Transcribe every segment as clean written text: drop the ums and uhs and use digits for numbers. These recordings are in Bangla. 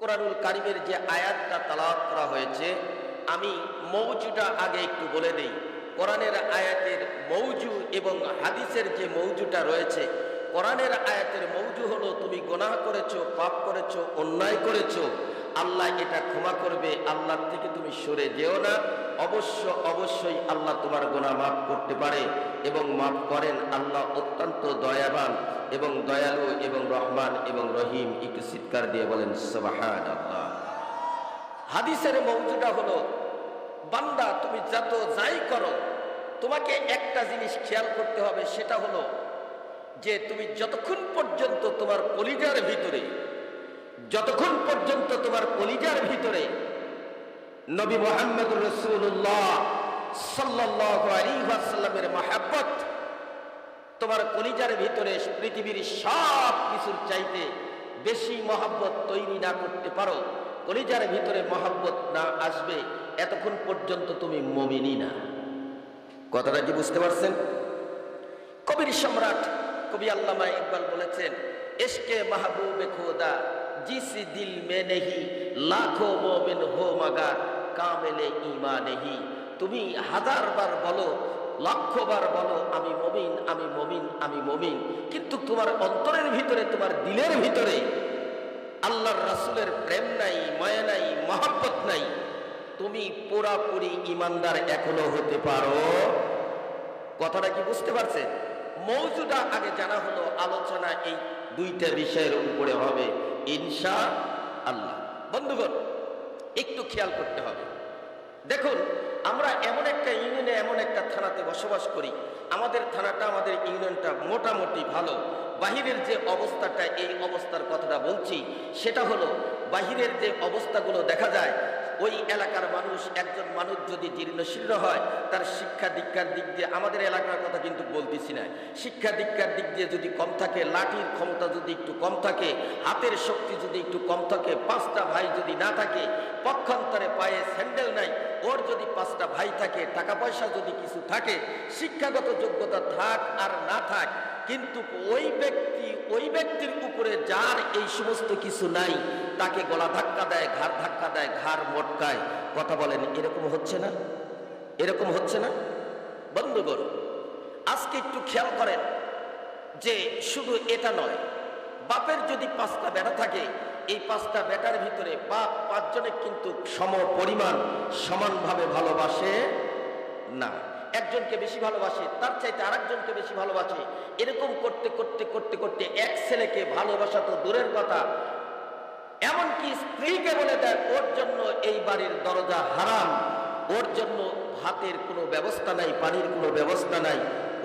কোরআনুল কারিমের যে আয়াতটা তেলাওয়াত করা হয়েছে, আমি মৌজুটা আগে একটু বলে দেই। কোরআনের আয়াতের মৌজু এবং হাদিসের যে মৌজুটা রয়েছে, কোরআনের আয়াতের মৌজু হলো তুমি গুনাহ করেছো, পাপ করেছো, অন্যায় করেছো, আল্লাহ এটা ক্ষমা করবে, আল্লাহর থেকে তুমি সরে যেও না। অবশ্যই আল্লাহ তোমার গুনাহ মাফ করতে পারে এবং মাফ করেন। আল্লাহ অত্যন্ত দয়াবান এবং দয়ালু এবং রহমান এবং রহিম। একটু চিৎকার দিয়ে বলেন সুবহানাল্লাহ। হাদিসের মৌজুটা হলো, বান্দা তুমি যাই করো, তোমাকে একটা জিনিস খেয়াল করতে হবে, সেটা হলো যে তুমি যতক্ষণ পর্যন্ত তোমার কলিজার ভিতরে নবী মুহাম্মদুর রাসূলুল্লাহ সাল্লাল্লাহু আলাইহি ওয়াসাল্লামের মহব্বত তোমার কলিজার ভিতরে পৃথিবীর সব কিছুর চাইতে বেশি মহব্বত তৈরি না করতে পারো, কলিজার ভিতরে মহব্বত না আসবে, এতক্ষণ পর্যন্ত তুমি মুমিনই না। কথাটা কি বুঝতে পারছেন? কবির সম্রাট কবি আল্লামা ইকবাল বলেছেন, ইশকে মাহবুবে খোদা জিস দিল মে নেহি লাখো মোমিন হো মাগার কামেলে ঈমান নেহি। তুমি হাজারবার বলো, লক্ষবার বলো আমি মুমিন, আমি মুমিন, আমি মুমিন, কিন্তু তোমার অন্তরের ভিতরে, তোমার দিলের ভিতরে আল্লাহর রাসূলের প্রেম নাই, মায়া নাই, মহব্বত নাই, তুমি পুরাপুরি ঈমানদার এখনো হতে পারো। কথাটা কি বুঝতে পারছেন? মৌজুদা আগে জানা হলো, আলোচনা এই দুইটা বিষয়ের উপরে হবে ইনশাআল্লাহ। বন্ধুগণ, একটু খেয়াল করতে হবে। দেখুন, আমরা এমন একটা ইউনিয়নে, এমন একটা থানাতে বসবাস করি, আমাদের থানাটা, আমাদের ইউনিয়নটা মোটামুটি ভালো। বাহিরের যে অবস্থাটা, এই অবস্থার কথাটা বলছি, সেটা হলো বাহিরের যে অবস্থাগুলো দেখা যায়, ওই এলাকার মানুষ, একজন মানুষ যদি জীর্ণশীর্ণ হয়, তার শিক্ষা দীক্ষার দিক দিয়ে, আমাদের এলাকার কথা কিন্তু বলতেছি না, শিক্ষা দীক্ষার দিক দিয়ে যদি কম থাকে, লাঠির ক্ষমতা যদি একটু কম থাকে, হাতের শক্তি যদি একটু কম থাকে, 5টা ভাই যদি না থাকে, পক্ষান্তরে পায়ে স্যান্ডেল নাই, ওর যদি 5টা ভাই থাকে, টাকা পয়সা যদি কিছু থাকে, শিক্ষাগত যোগ্যতা থাক আর না থাক, কিন্তু ওই ব্যক্তির উপরে যার এই সমস্ত কিছু নাই, তাকে গলা ধাক্কা দেয়, ঘাড় ধাক্কা দেয়, ঘাড় মটকায়। কথা বলেন, এরকম হচ্ছে না? এরকম হচ্ছে না? বন্ধুগণ, আজকে একটু খেয়াল করেন যে শুধু এটা নয়, বাপের যদি 5টা বেটা থাকে, এই 5টা বেটার ভিতরে বাপ 5 জনে কিন্তু পরিমাণ সমানভাবে ভালোবাসে না। একজনকে বেশি ভালোবাসে, তার চাইতে আরেকজনকে বেশি ভালোবাসে। এরকম করতে করতে করতে করতে এক ছেলেকে ভালোবাসা তো দূরের কথা, এমনকি স্ত্রীকে বলে দেয় ওর জন্য এই বাড়ির দরজা হারাম, ওর জন্য ভাতের কোনো ব্যবস্থা নাই, পানির কোনো ব্যবস্থা নাই,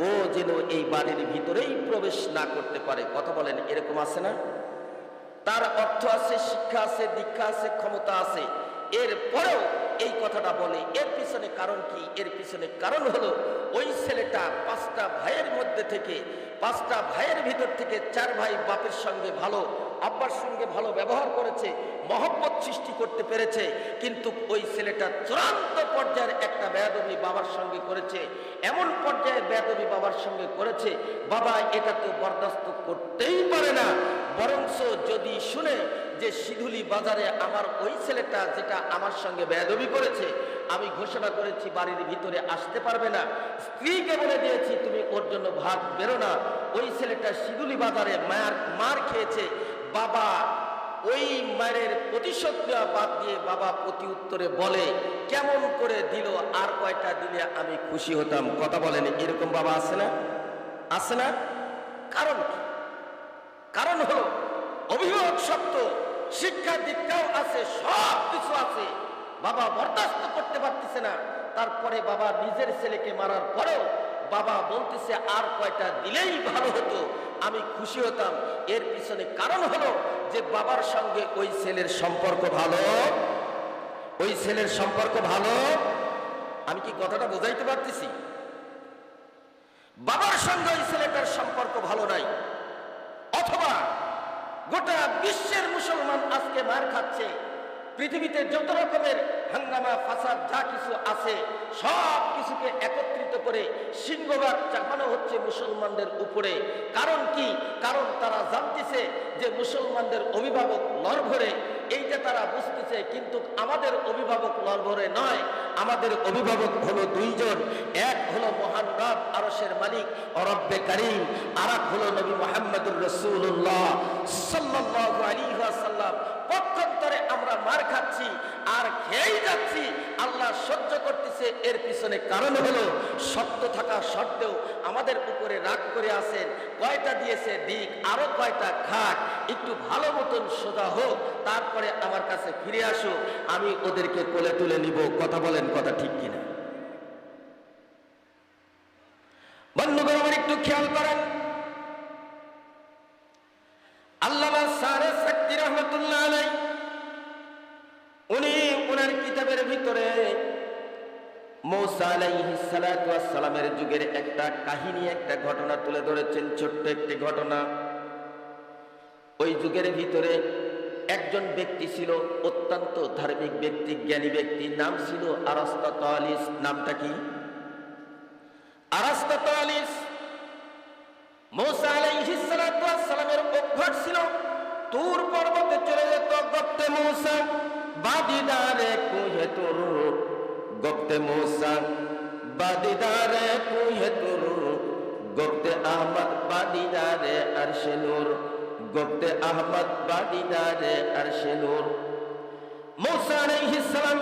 ও যেন এই বাড়ির ভিতরেই প্রবেশ না করতে পারে। কথা বলেন, এরকম আছে না? তার অর্থ আছে, শিক্ষা আছে, দীক্ষা আছে, ক্ষমতা আছে, এরপরেও এই কথাটা বলে। এর পিছনে কারণ কি? এর পিছনে কারণ হলো ওই ছেলেটা 5টা ভাইয়ের মধ্যে থেকে, 5টা ভাইয়ের ভিতর থেকে 4 ভাই বাপের সঙ্গে ভালো, আব্বার সঙ্গে ভালো ব্যবহার করেছে, মহব্বত সৃষ্টি করতে পেরেছে, কিন্তু ওই ছেলেটা চূড়ান্ত পর্যায়ের একটা বেয়াদবি বাবার সঙ্গে করেছে। এমন পর্যায়ে বেয়াদবি বাবার সঙ্গে করেছে, বাবা এটা তো বরদাস্ত করতেই পারে না, বরঞ্চ যদি শুনে যে সিধুলি বাজারে আমার ওই ছেলেটা যেটা আমার সঙ্গে বেয়াদবি করেছে, আমি ঘোষণা করেছি বাড়ির ভিতরে আসতে পারবে না, স্ত্রীকে বলে দিয়েছি তুমি ওর জন্য ভাত বেরো না। ওই ছেলেটা সিধুলি বাজারে মার খেয়েছে, বাবা ওই মায়ের প্রতিশোধ নেওয়া বাদ দিয়ে বাবা প্রতি উত্তরে বলে, কেমন করে দিল, আর কয়টা দিলে আমি খুশি হতাম। কথা বলেন, এরকম বাবা আছে না? আছে না? কারণ কি? কারণ হলো অভিভাবক শক্ত, শিক্ষা দীক্ষাও আছে, সব কিছু আছে, বাবা বরদাস্ত করতে পারতেছে না। তারপরে বাবা নিজের ছেলেকে মারার পরেও বাবা বলতেছে আর কয়টা দিলেই ভালো হতো, আমি খুশি হতাম। এর পিছনে কারণ হলো যে বাবার সঙ্গে ওই ছেলের সম্পর্ক ভালো, ওই ছেলের সম্পর্ক ভালো। আমি কি কথাটা বোঝাইতে পারতেছি? বাবার সঙ্গে ওই ছেলেটার সম্পর্ক ভালো নাই, অথবা গোটা বিশ্বের মুসলমান আজকে মার খাচ্ছে, পৃথিবীতে যত রকমের হাঙ্গামা ফাসাদ যা কিছু আছে সব কিছুকে একত্রিত করে সিংহভাগ চাপানো হচ্ছে মুসলমানদের উপরে। কারণ কি? কারণ তারা জানতেছে যে মুসলমানদের অভিভাবক নরভরে, এইটা তারা তারা বুঝতেছে, কিন্তু আমাদের অভিভাবক নরভরে নয়। আমাদের অভিভাবক হলো দুইজন, এক হলো মহান রব আরশের মালিক রব্বে কারীম, আর এক হলো নবী মুহাম্মদুর রাসূলুল্লাহ সাল্লাল্লাহু আলাইহি ওয়াসাল্লাম। পক্ষান্তরে আমরা মার খাচ্ছি আর খেয়েই যাচ্ছি, আল্লাহ সহ্য করতেছে। এর পিছনে কারণ হলো সত্য থাকা সত্ত্বেও আমাদের উপরে রাগ করে আছেন। কয়টা দিয়েছে দিক, আরো কয়টা খাক, একটু ভালো মতন সোজা হোক, তারপরে আমার কাছে ফিরে আসো, আমি ওদেরকে কোলে তুলে নিব। কথা বলেন, কথা ঠিক কিনা? বন্ধুগণ আমার একটু খেয়াল করেন, আল্লামা সারে সাক্তি রহমাতুল্লাহ আলাইহি উনি ওনার কিতাবের ভিতরে মুসা আলাইহিস সালাতু ওয়াস সালামের যুগের একটা কাহিনী, একটা ঘটনা তুলে ধরেছেন, ছোট্ট একটি ঘটনা। ওই যুগের ভিতরে একজন ব্যক্তি ছিল, অত্যন্ত ধার্মিক ব্যক্তি, জ্ঞানী ব্যক্তি, নাম ছিল আরাস্তাতালিস। নামটা কি? আরাস্তাতালিস। মুসা আলাইহিস সালাতু ওয়াস সালামের অভ্যাস ছিল তুর পর্বতে চলে যেত, গপ্তে মুসা বাদিদারে কুহে তুর, গপ্তে মুসা বাদিদারে কুহে তুর, গপ্তে আহমদ বাদিদারে আরশে নূর, গপ্তে আহমদ বাদিদারে আরশে নূর। মুসা আলাইহিস সালাম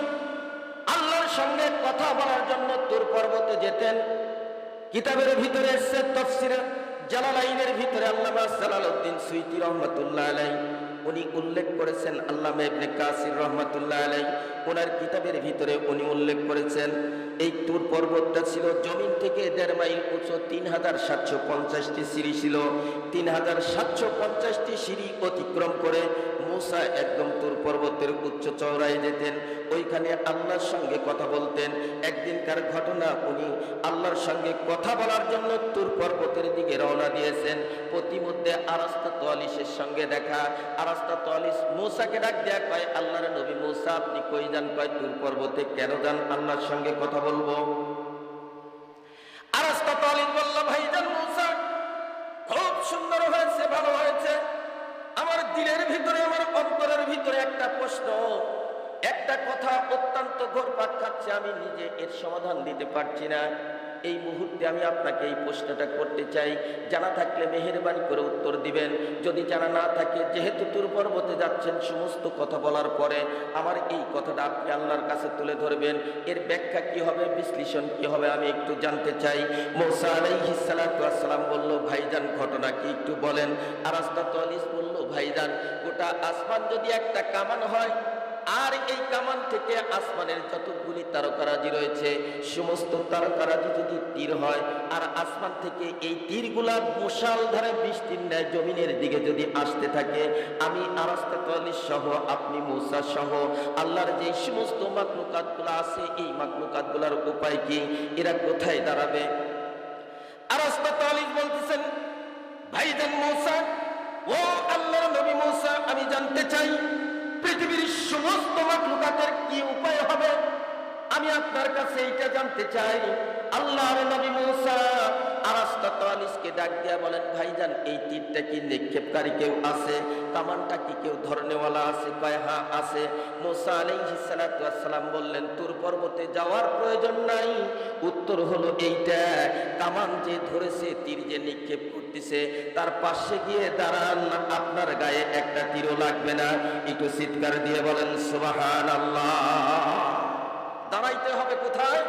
আল্লাহর সঙ্গে কথা বলার জন্য তুর পর্বতে যেতেন। কিতাবের ভিতরে এসেছে তাফসীরে জালালাইনের ভিতরে আল্লামা জালালউদ্দিন সুয়ুতী রহমাতুল্লাহ আলাইহি উনি উল্লেখ করেছেন, আল্লামা ইবনে কাসির রহমাতুল্লাহ আলাইহি ওনার কিতাবের ভিতরে উনি উল্লেখ করেছেন, এই তুর পর্বতটা ছিল জমিন থেকে 1.5 মাইল উঁচু, 3750টি সিঁড়ি ছিল। 3750টি সিঁড়ি অতিক্রম করে মুসা একদম তুর পর্বতের উচ্চ চওড়ায় যেতেন, ওইখানে আল্লাহর সঙ্গে কথা বলতেন। একদিনকার ঘটনা, উনি আল্লাহর সঙ্গে কথা বলার জন্য তুর পর্বতের দিকে রওনা দিয়েছেন। প্রতিমধ্যে আরাস্তাতালিসের সঙ্গে দেখা। আরাস্তাতালিস মুসাকে ডাক দেয়া কয়, আল্লাহর নবী মুসা আপনি কই যান? কয় তুর পর্বতে। কেন যান? আল্লাহর সঙ্গে কথা বলবো। আরাস্তাতালিস বলল, ভাইজান মুসা খুব সুন্দর হয়েছে, ভালো হয়েছে, আমার দিলের ভিতরে, আমার অন্তরের ভিতরে একটা প্রশ্ন, একটা কথা অত্যন্ত ঘুরপাক খাচ্ছে, আমি নিজে এর সমাধান দিতে পারছি না। এই মুহূর্তে আমি আপনাকে এই প্রশ্নটা করতে চাই, জানা থাকলে মেহেরবানি করে উত্তর দিবেন, যদি জানা না থাকে, যেহেতু তুর পর্বতে যাচ্ছেন, সমস্ত কথা বলার পরে আমার এই কথাটা আপনি আল্লাহর কাছে তুলে ধরবেন, এর ব্যাখ্যা কি হবে, বিশ্লেষণ কি হবে, আমি একটু জানতে চাই। মুসা আলাইহিস সালাতু ওয়াস সালাম বলল, ভাইজান ঘটনা কি একটু বলেন। আরাস্তাতালিস বলল, ভাইজান গোটা আসমান যদি একটা কামান হয়, আর এই কামান থেকে আসমানের যতগুলি তারকারাজি রয়েছে, সমস্ত তারকারাজি যদি তীর হয়, আর আসমান থেকে এই তীরগুলা মুষলধারে বৃষ্টির ন্যায় জমিনের দিকে যদি আসতে থাকে, আমি আরাস্তাতালিস সহ, আপনি মুসা সহ আল্লাহর যে সমস্ত মাখলুকাতগুলো আছে, এই মাখলুকাতগুলোর উপায় কি, এরা কোথায় দাঁড়াবে? আরাস্তাতালিস বলতেছেন, ভাইজান মুসা, ও আল্লাহর নবী মুসা, আমি জানতে চাই পৃথিবীর সমস্ত মাখলুকাতের কি উপায় হবে, আমি আপনার কাছে এইটা জানতে চাই। আল্লাহর নবী মুসা আরাস্তাতালিসকে ডাক দিয়া বলেন, ভাইজান এই তীরটা কি নিক্ষেপকারী কেউ আছে? কামানটা কি কেউ ধরনেওয়ালা আছে? কয় হ্যাঁ আছে। মুসা আলাইহিস সালাতু ওয়াস সালাম বললেন, তুর পর্বতে যাওয়ার প্রয়োজন নাই। উত্তর হলো এইটা, কামান যে ধরেছে, তীর যে নিক্ষেপ করতেছে, তার পাশে গিয়ে দাঁড়ান, আপনার গায়ে একটা তীরও লাগবে না। একটু চিৎকার দিয়ে বলেন সুবহানাল্লাহ। দাঁড়াইতে হবে কোথায়?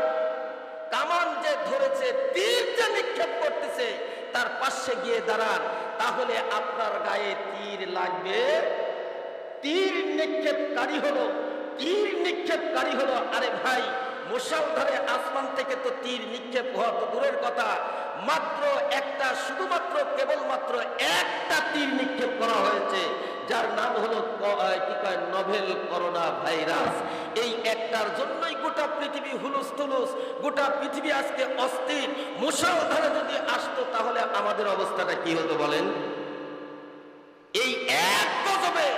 কামান যে ধরেছে, তীর যে নিক্ষেপ করতেছে, তার পাশে গিয়ে দাঁড়ান, তাহলে আপনার গায়ে তীর লাগবে। তীর নিক্ষেপকারী হলো, তীর নিক্ষেপকারী হলো, আরে ভাই মুষলধারে আসমান থেকে তো তীর নিক্ষেপ হওয়া তো দূরের কথা, মাত্র একটা, শুধুমাত্র কেবলমাত্র একটা তীর নিক্ষেপ করা হয়েছে, যার নাম হলো কি কয়, নোভেল করোনা ভাইরাস। এই একটার জন্যই গোটা পৃথিবী হুলুস তুলুস, গোটা পৃথিবী আজকে অস্থির। মুষলধারে যদি আসতো, তাহলে আমাদের অবস্থাটা কি হতো বলেন? এই এক গজবে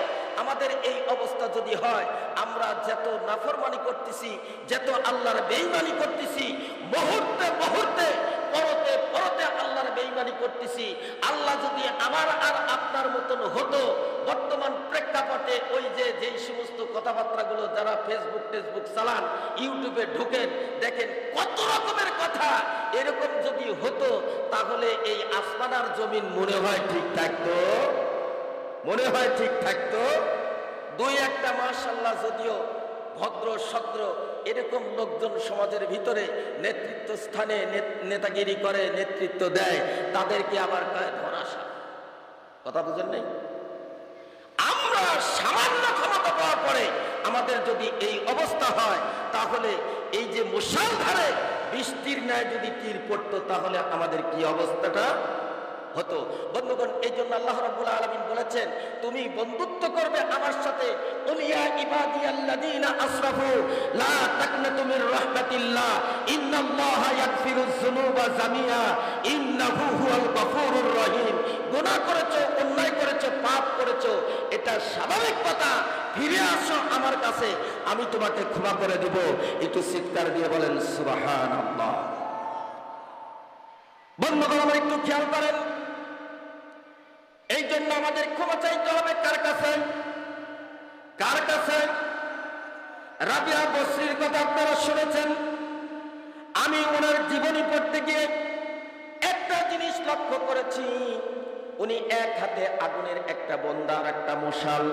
আমাদের এই অবস্থা যদি হয়, আমরা যত নাফরমানি করতেছি, যত আল্লাহর বেঈমানি করতেছি, মুহূর্তে মুহূর্তে পরতে পরতে আল্লাহর বেঈমানি করতেছি। আল্লাহ যদি আমার আর আপনার মতন হতো, বর্তমান প্রেক্ষাপটে ওই যে যেই সমস্ত কথাবার্তাগুলো যারা ফেসবুক চালান, ইউটিউবে ঢুকেন, দেখেন কত রকমের কথা, এরকম যদি হতো তাহলে এই আসমান আর জমিন মনে হয় ঠিক থাকতো, মনে হয় ঠিক থাকতো। দুই একটা মাশাআল্লাহ যদিও ভদ্র সদ্র এরকম লোকজন সমাজের ভিতরে নেতৃত্ব স্থানে নেতাগিরি করে, নেতৃত্ব দেয়, তাদেরকে আবার গায়ে ধরাসা। কথা বুঝেন নাই? আমরা সামান্য ক্ষমতা পাওয়ার পরে আমাদের যদি এই অবস্থা হয়, তাহলে এই যে মুষলধারে বৃষ্টির ন্যায় যদি তীর পড়তো, তাহলে আমাদের কি অবস্থাটা হতো। বন্ধুগণ, এই জন্য আল্লাহ রাব্বুল আলামিন বলেছেন, তুমি বন্ধুত্ব করবে আমার সাথে। উলিয়া ইবাদিয়াল্লাযীনা আসরাফু লা তাকনাতু মির রাহমাতিল্লাহ ইন্নাল্লাহা ইয়াগফিরুয যুনুবা জামিআ ইন্নাহু হুয়াল গফুরুর রহিম। গুনাহ করেছো, অন্যায় করেছো, পাপ করেছো, এটা স্বাভাবিক কথা, ফিরে আসো আমার কাছে, আমি তোমাকে ক্ষমা করে দেব। একটু চিৎকার দিয়ে বলেন সুবহানাল্লাহ। বন্ধুগণ, আমার একটু খেয়াল করেন, এই জন্য আমাদের ক্ষমা চাইতে হবে কার কাছে? কার কাছে? রাবিয়া বসরির কথা আপনারা শুনেছেন। আমি ওনার জীবনী পড়তে গিয়ে একটা জিনিস লক্ষ্য করেছি, উনি এক হাতে আগুনের একটা বন্দা আর একটা মশাল,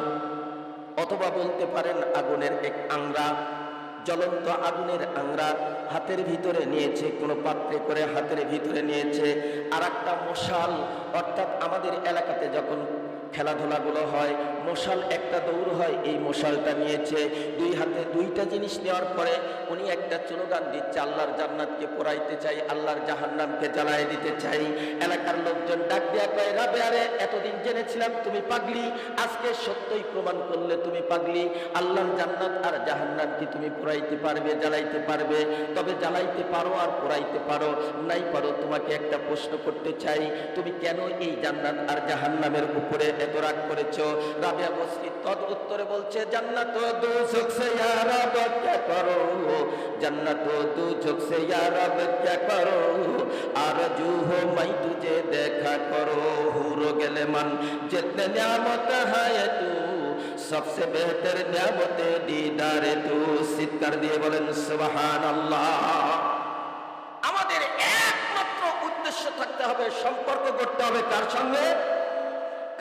অথবা বলতে পারেন আগুনের এক আংরা, জ্বলন্ত আগুনের আংরা হাতের ভিতরে নিয়েছে, কোনো পাত্রে করে হাতের ভিতরে নিয়েছে, আর একটা মশাল, অর্থাৎ আমাদের এলাকাতে যখন খেলাধুলাগুলো হয়, মশাল একটা দৌড় হয়, এই মশালটা নিয়েছে। দুই হাতে দুইটা জিনিস নেওয়ার পরে উনি একটা স্লোগান দিচ্ছে, আল্লাহর জান্নাতকে পোড়াইতে চাই, আল্লাহর জাহান্নামকে জ্বালায় দিতে চাই। এলাকার লোকজন ডাক দেয়া কয়, রাবেয়া রে, এতদিন জেনেছিলাম তুমি পাগলি, আজকে সত্যই প্রমাণ করলে তুমি পাগলি। আল্লাহর জান্নাত আর জাহান্নাম কি তুমি পোড়াইতে পারবে, জ্বালাইতে পারবে? তবে জ্বালাইতে পারো আর পোড়াইতে পারো, নাই পারো, তোমাকে একটা প্রশ্ন করতে চাই, তুমি কেন এই জান্নাত আর জাহান্নামের উপরে এত রাগ করেছো? রাবিয়া বসরি তদ উত্তরে বলছে, জান্নাত ও দুজক সে ইয়া রব क्या करो, जन्नत ও দুজক সে ইয়া রব क्या करो, आरज़ू हो मैं तुझे देखा करो, हुरो गेले मन जितने नियामत है तू, सबसे बेहतर नियामत दीदार तू। চিৎকার দিয়ে বলেন সুবহানাল্লাহ। আমাদের একমাত্র উদ্দেশ্য থাকতে হবে, সম্পর্ক করতে হবে কার সঙ্গে?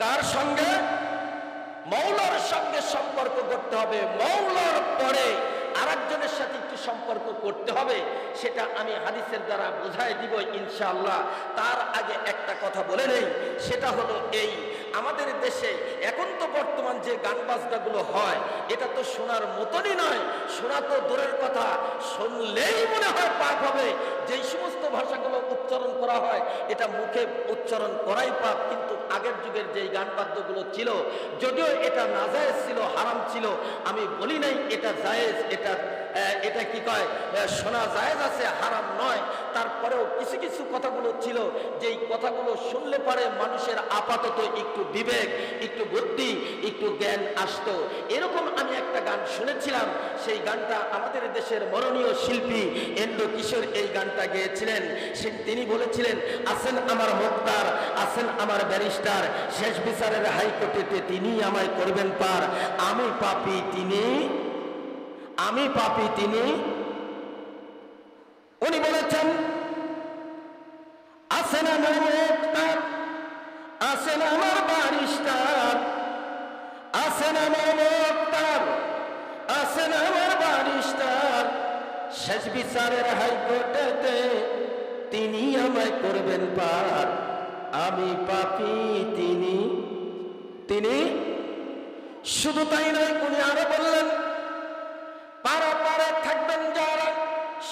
কার সঙ্গে? মৌলার সঙ্গে সম্পর্ক করতে হবে। মৌলার পরে আরেকজনের সাথে একটু সম্পর্ক করতে হবে, সেটা আমি হাদিসের দ্বারা বুঝাই দিব ইনশাআল্লাহ। তার আগে একটা কথা বলে নেই, সেটা হলো এই, আমাদের দেশে এখন তো বর্তমান যে গান বাজনাগুলো হয়, এটা তো শোনার মতনই নয়। শোনা তো দূরের কথা, শুনলেই মনে হয় পাপ হবে। যেই সমস্ত ভাষাগুলো উচ্চারণ করা হয়, এটা মুখে উচ্চারণ করাই পাপ। কিন্তু আগের যুগের যেই গান বাদ্যগুলো ছিল, যদিও এটা নাজায়েজ ছিল, হারাম ছিল, আমি বলি নাই এটা জায়েজ, এটা কি কয়, শোনা জায়েজ আছে, হারাম নয়। তারপরেও কিছু কিছু কথাগুলো ছিল, যেই কথাগুলো শুনলে পরে মানুষের আপাতত একটু বিবেক, একটু বুদ্ধি, একটু জ্ঞান আসতো। এরকম আমি একটা গান শুনেছিলাম, সেই গানটা আমাদের দেশের মরণীয় শিল্পী এন্দ্র কিশোর এই গানটা গেয়েছিলেন। তিনি বলেছিলেন, আছেন আমার মুক্তার, আছেন আমার ব্যারিস্টার, শেষ বিচারের হাইকোর্টেতে তিনি আমায় করবেন পার, আমি পাপী তিনি, আমি পাপী তিনি। উনি বলেছেন, আছেন আমার মুক্তার, আছেন আমার ব্যারিস্টার, আছেন আমার মুক্তার, আছেন আমার ব্যারিস্টার, শেষ বিচারের হাইকোর্টেতে তিনি আমায় করবেন পার, আমি পাপী তিনি, তিনি। শুধু তাই নয়, উনি আরো বললেন, পারা পারে থাকবেন যারা,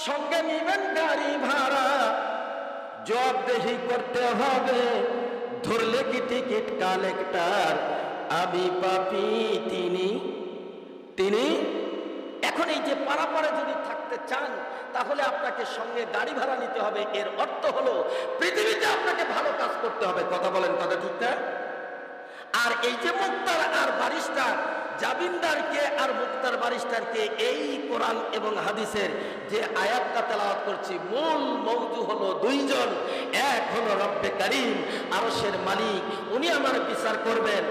সঙ্গে নিবেন গাড়ি ভাড়া, জবাবদেহি করতে হবে, ধরলে কি টিকিট কালেক্টর, আমি পাপী তিনি, তিনি। এখন এই যে পারাপারে যদি থাকতে চান, তাহলে আপনাকে সঙ্গে গাড়ি ভাড়া নিতে হবে। এর অর্থ হলো পৃথিবীতে আপনাকে ভালো কাজ করতে হবে। কথা বলেন, কথা ঠিক না? আর এই যে মুক্তার আর ব্যারিস্টার, জামিনদারকে আর মুক্তার ব্যারিস্টারকে এই কোরআন এবং হাদিসের যে আয়াতটা তেলাওয়াত করছি, মূল মওজু হলো দুইজন। এক হলো রব্বে কারীম, আরশের মালিক, উনি আমার বিচার করবেন।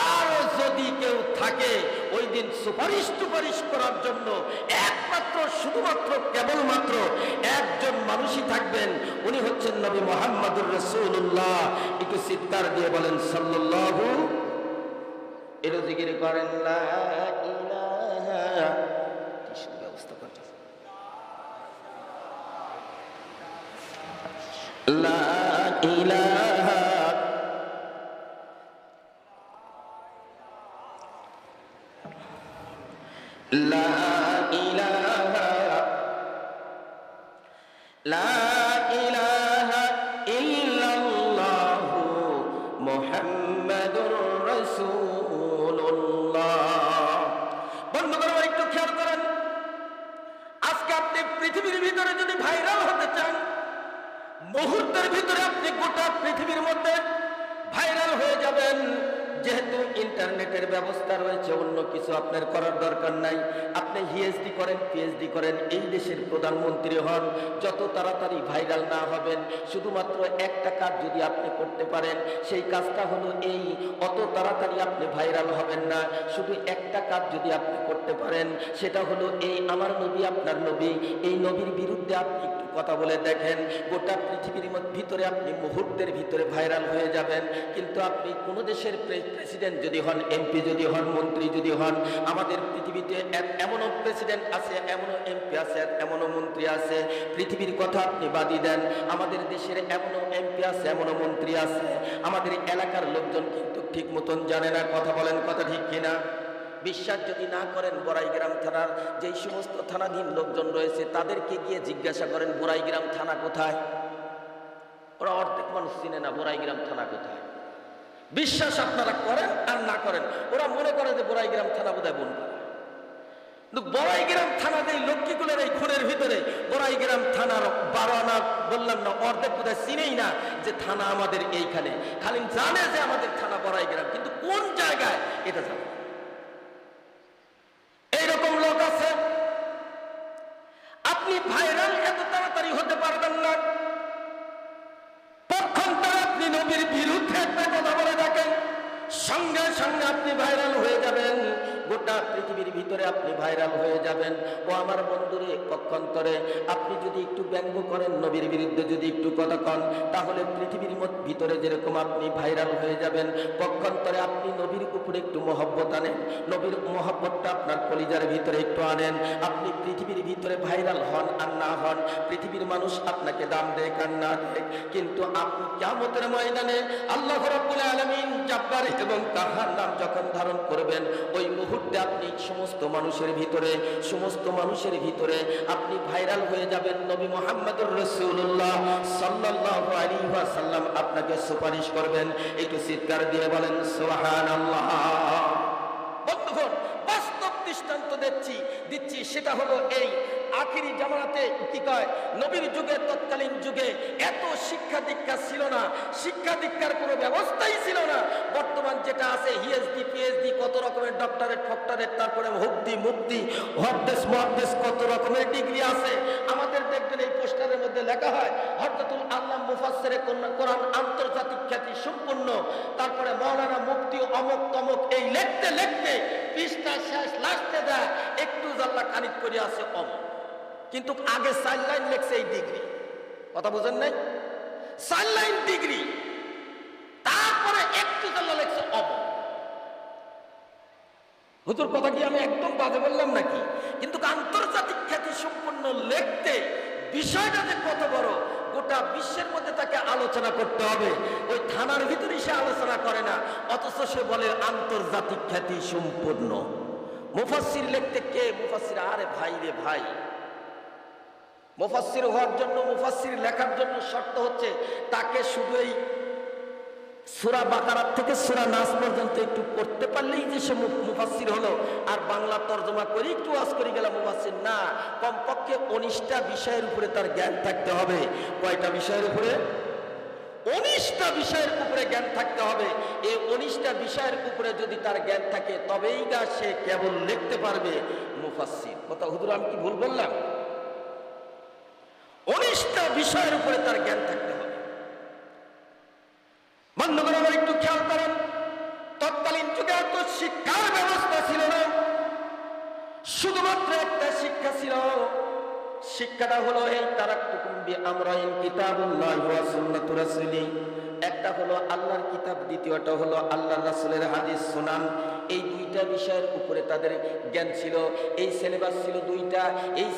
আর যদি কেউ থাকে ওই দিন সুপারিশ করার জন্য একমাত্র শুধুমাত্র কেবলমাত্র একজন মানুষই থাকবেন, উনি হচ্ছেন নবী মুহাম্মদুর রাসূলুল্লাহ। একটু চিৎকার দিয়ে বলেন সাল্লাল্লাহু। এর জিকির করেন লা ইলাহা, কি ব্যবস্থা করছে, লা ইলাহা লা ইলাহা লা ইলাহা ইল্লাল্লাহু মুহাম্মাদুর রাসূলুল্লাহ। বন্ধুগণ, একটু খেয়াল করেন, আজকে আপনি পৃথিবীর ভিতরে যদি ভাইরাল হতে চান, মুহূর্তের ভিতরে আপনি গোটা পৃথিবীর মধ্যে ভাইরাল হয়ে যাবেন। যেহেতু ইন্টারনেটের ব্যবস্থা রয়েছে, অন্য কিছু আপনার করার দরকার নাই। আপনি পিএইচডি করেন, পিএইচডি করেন, এই দেশের প্রধানমন্ত্রী হন, যত তাড়াতাড়ি ভাইরাল না হবেন, শুধুমাত্র একটা কাজ যদি আপনি করতে পারেন, সেই কাজটা হলো এই, অত তাড়াতাড়ি আপনি ভাইরাল হবেন না। শুধু একটা কাজ যদি আপনি করতে পারেন, সেটা হলো এই, আমার নবী আপনার নবী, এই নবীর বিরুদ্ধে আপনি একটু কথা বলে দেখেন, গোটা পৃথিবীর ভিতরে আপনি মুহূর্তের ভিতরে ভাইরাল হয়ে যাবেন। কিন্তু আপনি কোনো দেশের প্রেসিডেন্ট যদি হন, এমপি যদি হন, মন্ত্রী যদি হন, আমাদের পৃথিবীতে এমনও প্রেসিডেন্ট আছে, এমনও এমপি আছে, এমনও মন্ত্রী আছে, পৃথিবীর কথা আপনি বাদই দেন, আমাদের দেশের এমনও এমপি আছে, এমনও মন্ত্রী আছে, আমাদের এলাকার লোকজন কিন্তু ঠিক মতন জানে না। কথা বলেন, কথা ঠিক কিনা? বিশ্বাস যদি না করেন, বড়াইগ্রাম থানার যেই সমস্ত থানাধীন লোকজন রয়েছে তাদেরকে গিয়ে জিজ্ঞাসা করেন বড়াইগ্রাম থানা কোথায়। ওরা অর্ধেক মানুষ চিনে না বড়াইগ্রাম থানা কোথায়। বিশ্বাস আপনারা করেন আর না করেন, ওরা মনে করে যে বড়াইগ্রাম থানা বোধহয় বনপাড়া। কিন্তু বড়াইগ্রাম থানাতে লক্ষ্মীকুলের এই খুনের ভিতরে বড়াইগ্রাম থানার 12 আনা বললাম না, অর্ধেক বোধহয় চিনেই না যে থানা আমাদের এইখানে। খালি জানে যে আমাদের থানা বড়াইগ্রাম, কিন্তু কোন জায়গায় এটা জানে। এইরকম লোক আছে। আপনি ভাইরাল এত তাড়াতাড়ি হতে পারবেন না। পক্ষান্তরে আপনি নবীর বিরুদ্ধে একটা কথা বলে দেখেন, সঙ্গে সঙ্গে আপনি ভাইরাল হয়ে যাবেন, গোটা পৃথিবীর ভিতরে আপনি ভাইরাল হয়ে যাবেন। ও আমার বন্ধুরে, পক্ষান্তরে আপনি যদি একটু ব্যঙ্গ করেন, নবীর বিরুদ্ধে যদি একটু কথা কন, তাহলে পৃথিবীর ভিতরে যেরকম আপনি ভাইরাল হয়ে যাবেন, পক্ষান্তরে আপনি নবীর উপরে একটু মহব্বত আনেন, নবীর মহব্বতটা আপনার কলিজার ভিতরে একটু আনেন, আপনি পৃথিবীর ভিতরে ভাইরাল হন আর না হন, পৃথিবীর মানুষ আপনাকে দাম দেখ আর না দেখ, কিন্তু আপনি কিয়ামতের ময়দানে আল্লাহ রাব্বুল আলামিন জব্বার এবং কাহার নাম যখন ধারণ করবেন, ওই মুহূর্তে আপনি সমস্ত মানুষের ভিতরে আপনি ভাইরাল হয়ে যাবেন। নবী মুহাম্মদুর রাসূলুল্লাহ সাল্লাল্লাহু আলাইহি ওয়াসাল্লাম আপনাকে সুপারিশ করবেন। একটু চিৎকার দিয়ে বলেন সুবহানাল্লাহ। বন্ধুগণ, বাস্তব দৃষ্টান্ত দিচ্ছি, সেটা হলো এই, আখিরি জামানাতে কি কয়, নবীর যুগে, তৎকালীন যুগে এত শিক্ষা দীক্ষা ছিল না, শিক্ষা দীক্ষার কোনো ব্যবস্থাই ছিল না। বর্তমান যেটা আছে, পিএইচডি, পিএইচডি, কত রকমের ডক্টরেট, তারপরে মুফতি, মহাদ্দেশ, কত রকমের ডিগ্রি আছে। আমাদের দেখবেন এই পোস্টারের মধ্যে লেখা হয় হযরতুল আল্লামা মুফাসসিরে কোরআন, আন্তর্জাতিক খ্যাতি সম্পন্ন, তারপরে মাওলানা মুফতি অমুক তমুক, এই লিখতে লিখতে পৃষ্ঠা শেষ, লাস্টে দেয় একটু জাল্লা কানিত করে আছে অমুক। কিন্তু আগে 4 লাইন লেখছে এই ডিগ্রি। কথা বুঝেন নাই? 4 লাইন ডিগ্রি, তারপরে একটু জাল্লা লেখছে অমুক। হুজুর, কথা কি আমি একদম বাজে বললাম নাকি? কিন্তু আন্তর্জাতিক খ্যাতি সম্পন্ন লিখতে বিষয়টা যে কত বড়, গোটা বিশ্বের মধ্যে তাকে আলোচনা করতে হবে। ওই থানার ভিতরে সে আলোচনা করে না, অথচ সে বলে আন্তর্জাতিক খ্যাতি সম্পন্ন। মুফাসসির লিখতে কে? মুফাসসির, আরে ভাই রে ভাই, মুফাসসির হওয়ার জন্য, মুফাসসির লেখার জন্য শর্ত হচ্ছে তাকে শুধু এই সূরা বাকারা থেকে সূরা নাস পর্যন্ত একটু পড়তে পারলেই যে সে মুফাসসির হলো। আর বাংলা তরজমা করে একটু ওয়াজ করে গেলাম মুফাসসির না, কমপক্ষে 19টা বিষয়ের উপরে তার জ্ঞান থাকতে হবে। কয়টা বিষয়ের উপরে? 19টা বিষয়ের উপরে জ্ঞান থাকতে হবে। এই 19টা বিষয়ের উপরে যদি তার জ্ঞান থাকে, তবেই সে কেবল লিখতে পারবে। মুফাসসির। কথা হুজুর আমি কি ভুল বললাম? 19টা বিষয়ের উপরে তার জ্ঞান থাকতে হবে। বন্ধুগণ আমার একটু খেয়াল করেন, তৎকালীন যুগে এত শিক্ষার ব্যবস্থা ছিল না, শুধুমাত্র একটা শিক্ষা ছিল। শিক্ষাটা হলো এই তারাক্তুকুম বিআমরাইন কিতাবুল্লাহি ওয়া সুন্নাতু রাসূলি। একটা হলো আল্লাহর কিতাব, দ্বিতীয়টা হলো আল্লাহর রাসূলের হাদিস সুনান। এই দুইটা বিষয়ের উপরে তাদের জ্ঞান ছিল। এই সিলেবাস ছিল দুইটা। এই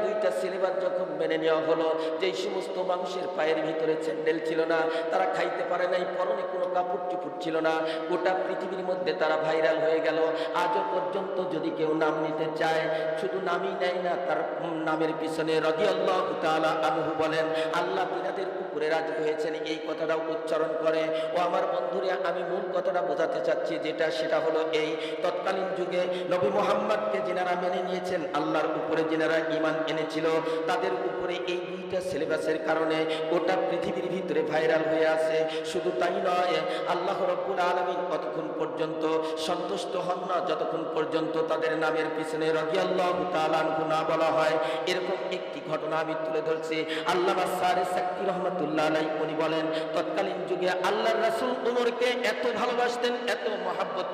দুইটা সিলেবাস যখন মেনে নেওয়া হলো, যেই সমস্ত মানুষের পায়ের ভিতরে স্যান্ডেল ছিল না, তারা খাইতে পারে নাই, পরনে কোনো কাপড় চুপড় ছিল না, গোটা পৃথিবীর মধ্যে তারা ভাইরাল হয়ে গেল। আজও পর্যন্ত যদি কেউ নাম নিতে চায়, শুধু নামই নেয় না, তার নামের পিছনে রাদিয়াল্লাহু তাআলা আনহু বলেন, আল্লাহ তিনাদের উপরে রাজি হয়েছেন, এই কথাটাও উচ্চারণ করে। ও আমার বন্ধুরা, আমি মূল কথাটা বোঝাতে চাচ্ছি সেটা হলো এই, তৎকালীন যুগে নবী মুহাম্মদকে যিনারা মেনে নিয়েছেন, আল্লাহর উপরে যিনারা ঈমান এনেছিল, তাদের উপরে এই দুইটা সিলেবাসের কারণে গোটা পৃথিবীর ভিতরে ভাইরাল হয়ে আছে। শুধু তাই নয়, আল্লাহ রাব্বুল আলামিন কতক্ষণ পর্যন্ত সন্তুষ্ট হন না, যতক্ষণ পর্যন্ত তাদের নামের পিছনে রাদিয়াল্লাহু তাআলা আনহু না বলা হয়। এরকম একটি ঘটনা আমি তুলে ধরছি। আল্লামা সারে সাক্কি রহমাতুল্লাহ আলাইহি উনি বলেন, তৎকালীন যুগে আল্লাহর রাসূল ওমরকে এত ভালোবাসতেন, এত মহব্বত